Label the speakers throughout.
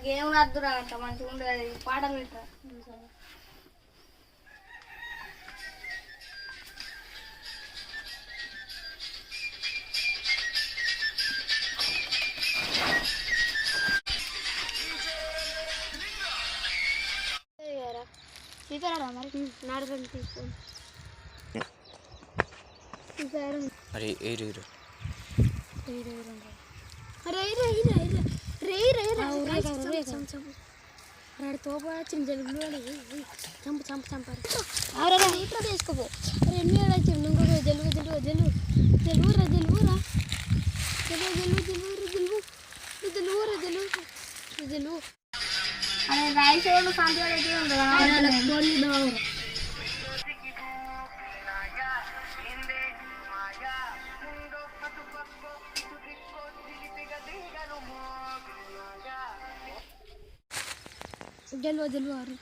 Speaker 1: నాకేం నద్దురా అంత మంచిగా ఉండదు పాటలు పెట్టరా సీతారాడా మరి నాడకండి తీసుకోండి
Speaker 2: అరే
Speaker 1: తోప వచ్చింది జలుబులు చంపారు ఇట్లా తీసుకోపో ఎన్ని వచ్చింది ఇంకొక జలువురా అరే రైస్ జల్వారు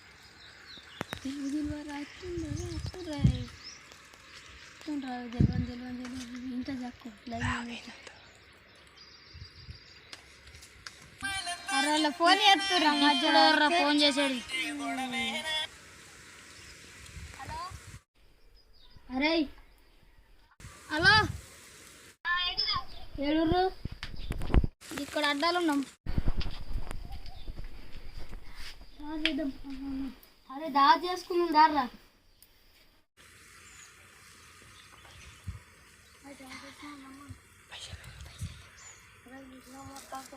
Speaker 1: ఇంకా తక్కువ అరే ఫోన్ చేస్తురా మధ్యలో ఫోన్ చేసాడు అరే హలో ఏడుర్రు ఇక్కడ అడ్డాలు ఉన్నాం అరే దా చేసుకున్నాం దారా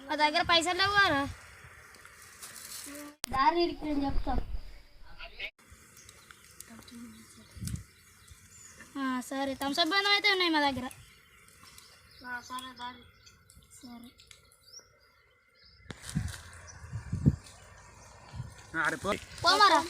Speaker 1: నా దగ్గర పైసలు లేవు కదా దారి ఇడికి నేను చెప్తా సరే థమ్స్అప్ బంధం అయితే ఉన్నాయి మా దగ్గర సరే దారి సరే పోమారా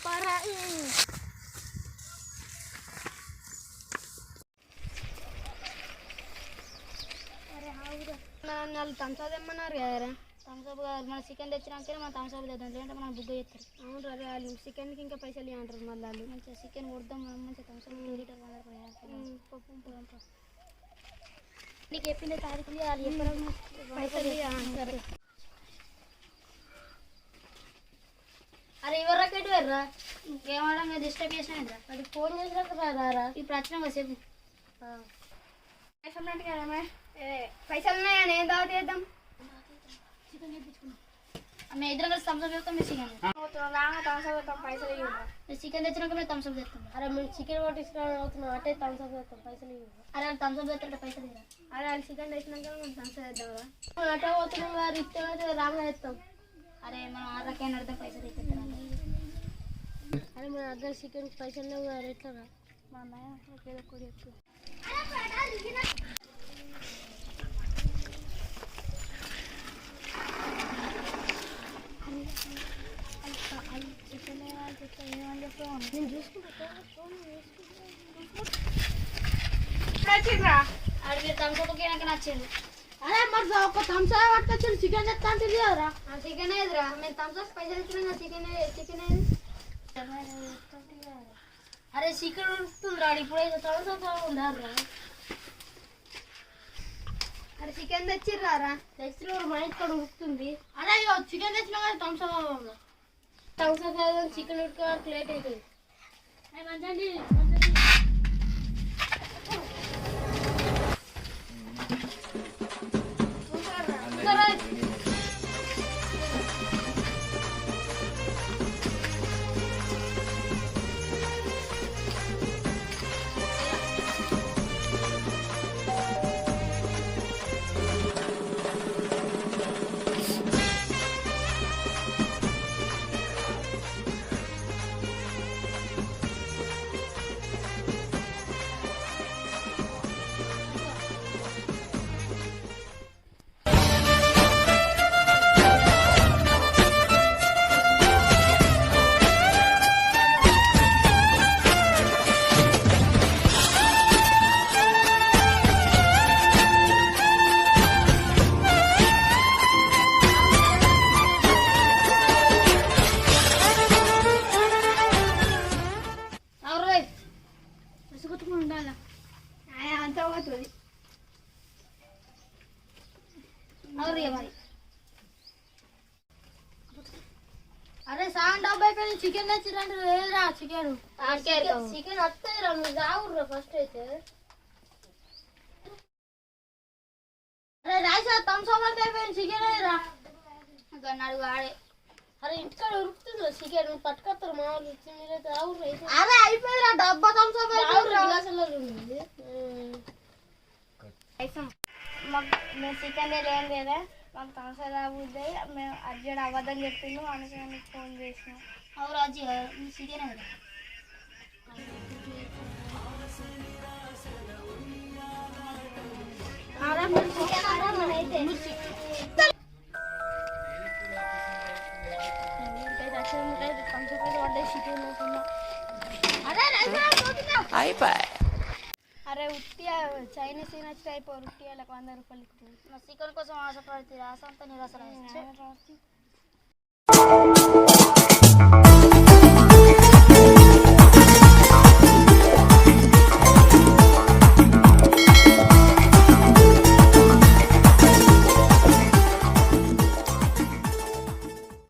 Speaker 1: థమ్స్అప్ తెమ్మన్నారు కదరా థమ్స్అప్ కాదు మన చికెన్ తెచ్చినాకే మన థమ్స్అప్ తెద్దాం లేదంటే మనం బుక్ చేస్తారు అవును రే వాళ్ళు చికెన్కి ఇంకా పైసలు ఇవ్వంటారు మళ్ళీ వాళ్ళు మంచిగా చికెన్ కొడదాం మనం మంచిగా థమ్స్అప్ 2 లీటర్ పోదాం నీకు చెప్పిండే తారీఖులు వాళ్ళు చెప్పడం పైసలు సరే అరే ఎవరికెట్ verరా ఇంకేమడం మీద డిస్టర్బ్ చేసినా అది ఫోన్ చేసినాక రారా ఈ ప్రశ్న కాసేపు పైసలు ఉన్నాయా నేను దావ చేద్దాం చికెన్ తెప్పించుకున్నాం మేము ఇద్దరం కలిసి థమ్స్అప్ చేస్తాం మీరు చికెన్ థమ్స్అప్ చేస్తాం పైసలు ఇవ్వండి చికెన్ తెచ్చినాక మేము థమ్స్అప్ చేస్తాం అరే మేము చికెన్ కొట్టించుకుని అవుతున్నాం అంటే థమ్స్అప్ చేస్తాం పైసలు ఇవ్వండి అరే థమ్స్అప్ చేస్తుంటే పైసలు ఇవ్వండి అరే వాళ్ళు చికెన్ తెచ్చినాక మేము థమ్స్అప్ చేద్దాం కదా అటే పోతున్నాం వారు ఇస్తే రాగా చేస్తాం అరే మనం ఆర్రకైనా అడితే పైసలు ఇస్తాం అరే మన అద్దరు చికెన్ పైసలు లేవు అరే ఎట్లా మా అన్నయ్య ఏదో కూడా ఎక్కువ నేను చూసుకుంటా అడిగి థమ్స్అప్కి నాకు నచ్చింది అరే మరి ఒక థమ్స్అప్ పట్టుకొచ్చి చికెన్ తెస్తా అంటే కదరా చికెన్ ఏదిరా మేము థమ్స్అప్ పైసలు ఇచ్చినా చికెన్ ఏది అరే చికెన్ ఉడుకుతుందిరా ఇప్పుడు థమ్స్అప్ ఉండారా అరే చికెన్ తెచ్చిర్రారా తెచ్చిన మా ఇంటికాడ ఉడుకుతుంది అరే చికెన్ తెచ్చినా కదా థమ్స్అప్ చికెన్ ఉడక లేట్ అవుతుంది మంచి సాన్ డబ్బా అయిపోయింది చికెన్ తెచ్చిరంటే లేదురా చికెన్ చికెన్ వస్తాయిరా నువ్వు రావుర్రా ఫస్ట్ అయితే అరే రాజా థమ్స్అప్ అంటే అయిపోయింది చికెన్ రా అడుగు ఆడే అరే ఇంటికాడ ఉరుకుతుంది చికెన్ పట్టుకొస్తారు మా వాళ్ళు మీరైతే రావుర్రా అరే అయిపోయిందిరా డబ్బా థమ్స్అప్ అయిపోయింది మేము చికెన్ ఏం లేదా మాకు థమ్స్అప్ రాబోద్దాయి మేము అర్జెంట్ అబద్ధం చెప్పిండు అందుకని ఫోన్ చేసినాం అవును రాజు నీ చికెన్ కదా అరే ఉత్తి చైనీస్ తినచ్చు అయిపోయి ఉత్తి వాళ్ళకి 100 రూపాయలు ఇస్తుంది చికెన్ కోసం ఆశపడుతుంది ఆశ అంతా నిరాశ